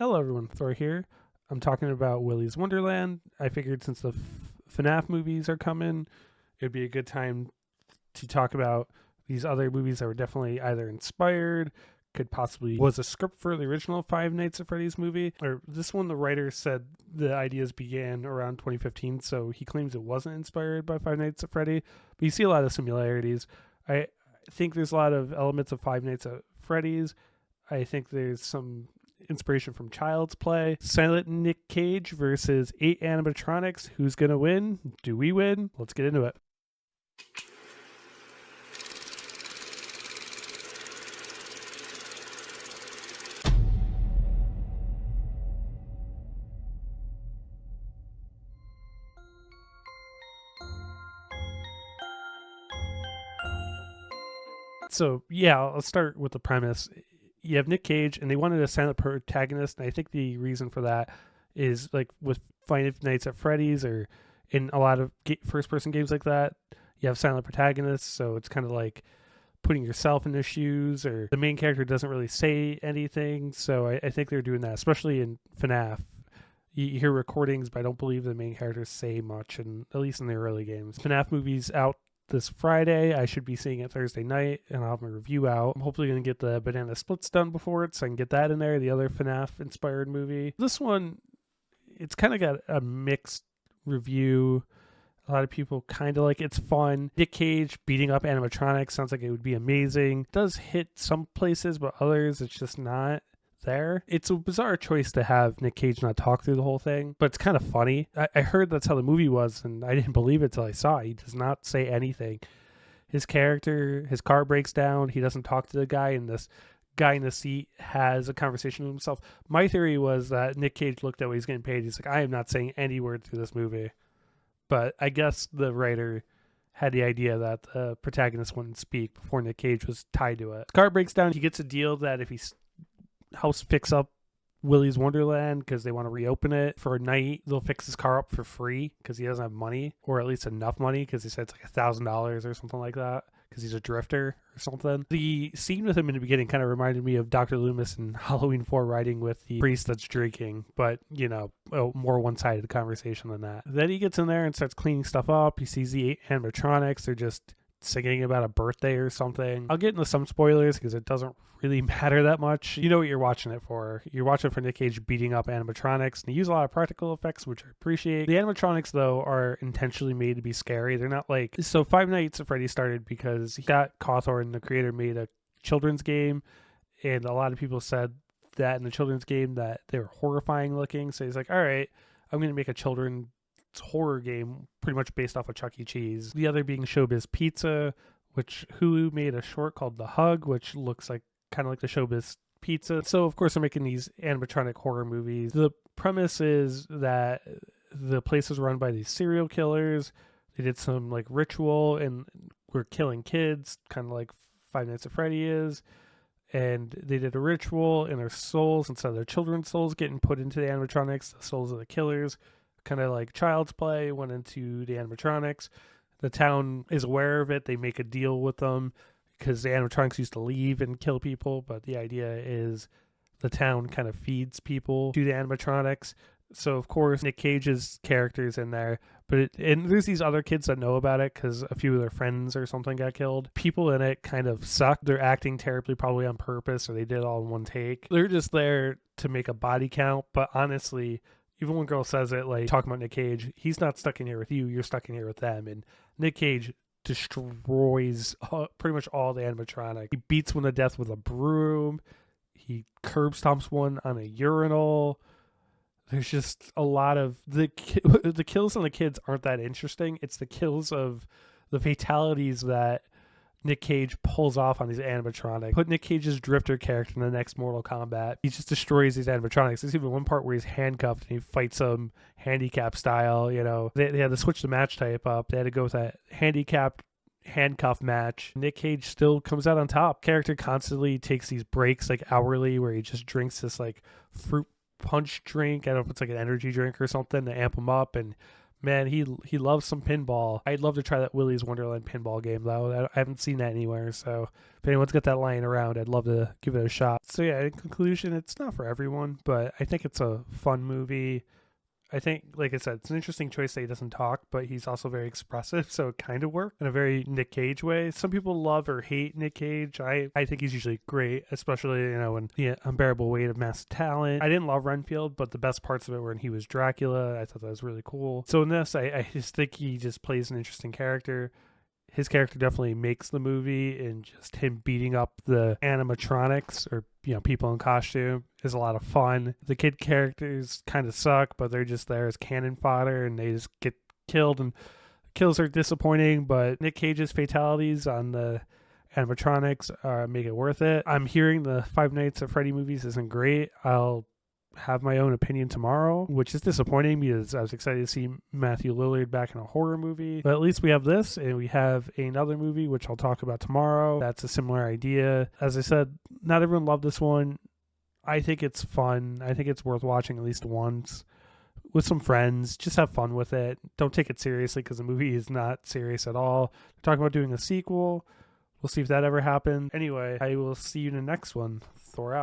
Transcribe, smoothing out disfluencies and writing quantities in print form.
Hello everyone, Thor here. I'm talking about Willy's Wonderland. I figured since the FNAF movies are coming, it'd be a good time to talk about these other movies that were definitely either inspired, could possibly was a script for the original Five Nights at Freddy's movie. Or this one, the writer said the ideas began around 2015, so he claims it wasn't inspired by Five Nights at Freddy, but you see a lot of similarities. I think there's a lot of elements of Five Nights at Freddy's. I think there's some inspiration from Child's Play. Silent Nic Cage versus 8 animatronics. Who's gonna win? Do we win? Let's get into it. So yeah, I'll start with the premise. You have Nic Cage, and they wanted a silent protagonist, and I think the reason for that is like with Five Nights at Freddy's or in a lot of first-person games like that, you have silent protagonists, so it's kind of like putting yourself in their shoes, or the main character doesn't really say anything. So I think they're doing that, especially in FNAF. You hear recordings, but I don't believe the main characters say much, and at least in the early games. FNAF movie's out this Friday. I should be seeing it Thursday night, and I'll have my review out. I'm hopefully going to get the banana splits done before it, so I can get that in there, the other FNAF-inspired movie. This one, it's kind of got a mixed review. A lot of people kind of like it. It's fun. Nic Cage beating up animatronics sounds like it would be amazing. It does hit some places, but others it's just not there. It's a bizarre choice to have Nic Cage not talk through the whole thing, but it's kind of funny. I heard that's how the movie was, and I didn't believe it till I saw it. He does not say anything. His character, his car breaks down. He doesn't talk to the guy, and this guy in the seat has a conversation with himself. My theory was that Nic Cage looked at what he's getting paid. He's like, I am not saying any word through this movie. But I guess the writer had the idea that the protagonist wouldn't speak before Nic Cage was tied to it. His car breaks down. He gets a deal that if he helps fix up Willy's Wonderland because they want to reopen it for a night, they'll fix his car up for free because he doesn't have money, or at least enough money because he said it's like $1,000 or something like that because he's a drifter or something. The scene with him in the beginning kind of reminded me of Dr. Loomis in Halloween 4 riding with the priest that's drinking, but you know, a more one-sided conversation than that. Then he gets in there and starts cleaning stuff up. He sees the 8 animatronics. They're just singing about a birthday or something. I'll get into some spoilers because it doesn't really matter that much. You know what you're watching it for. You're watching for Nic Cage beating up animatronics, and they use a lot of practical effects, which I appreciate. The animatronics, though, are intentionally made to be scary. They're not like... So Five Nights at Freddy started because Scott Cawthorn, the creator, made a children's game, and a lot of people said that in the children's game that they were horrifying looking. So he's like, all right, I'm going to make a children's horror game pretty much based off of Chuck E. Cheese. The other being Showbiz Pizza, which Hulu made a short called The Hug, which looks like kind of like the Showbiz Pizza. So of course they're making these animatronic horror movies. The premise is that the place is run by these serial killers. They did some like ritual and were killing kids, kind of like Five Nights at Freddy is. And they did a ritual, and their souls, instead of their children's souls getting put into the animatronics, the souls of the killers, kind of like Child's Play, went into the animatronics. The town is aware of it. They make a deal with them because the animatronics used to leave and kill people, but the idea is the town kind of feeds people to the animatronics. So of course Nic Cage's character's in there, and there's these other kids that know about it because a few of their friends or something got killed. People in it kind of suck. They're acting terribly, probably on purpose, or they did it all in one take. They're just there to make a body count, but honestly, even when girl says it, like talking about Nic Cage, he's not stuck in here with you, you're stuck in here with them. And Nic Cage destroys pretty much all the animatronic. He beats one to death with a broom. He curb stomps one on a urinal. There's just a lot of... The kills on the kids aren't that interesting. It's the kills of the fatalities that Nic Cage pulls off on these animatronics. Put Nic Cage's drifter character in the next Mortal Kombat. He just destroys these animatronics. There's even one part where he's handcuffed and he fights them handicap style. You know, they had to switch the match type up. They had to go with that handicapped handcuff match. Nic Cage still comes out on top. Character constantly takes these breaks like hourly where he just drinks this like fruit punch drink. I don't know if it's like an energy drink or something to amp him up, and Man, he loves some pinball. I'd love to try that Willy's Wonderland pinball game though. I haven't seen that anywhere, so if anyone's got that lying around, I'd love to give it a shot. So yeah, in conclusion, it's not for everyone, but I think it's a fun movie. I think, like I said, it's an interesting choice that he doesn't talk, but he's also very expressive, so it kind of worked in a very Nic Cage way. Some people love or hate Nic Cage. I think he's usually great, especially, in The Unbearable Weight of Massive Talent. I didn't love Renfield, but the best parts of it were when he was Dracula. I thought that was really cool. So in this, I just think he just plays an interesting character. His character definitely makes the movie, and just him beating up the animatronics or people in costume is a lot of fun. The kid characters kind of suck, but they're just there as cannon fodder, and they just get killed, and kills are disappointing, but Nic Cage's fatalities on the animatronics make it worth it. I'm hearing the Five Nights at Freddy movies isn't great. I'll have my own opinion tomorrow, which is disappointing because I was excited to see Matthew Lillard back in a horror movie. But at least we have this, and we have another movie, which I'll talk about tomorrow. That's a similar idea. As I said, not everyone loved this one. I think it's fun. I think it's worth watching at least once with some friends. Just have fun with it. Don't take it seriously because the movie is not serious at all. We're talking about doing a sequel. We'll see if that ever happens. Anyway, I will see you in the next one. Thor out.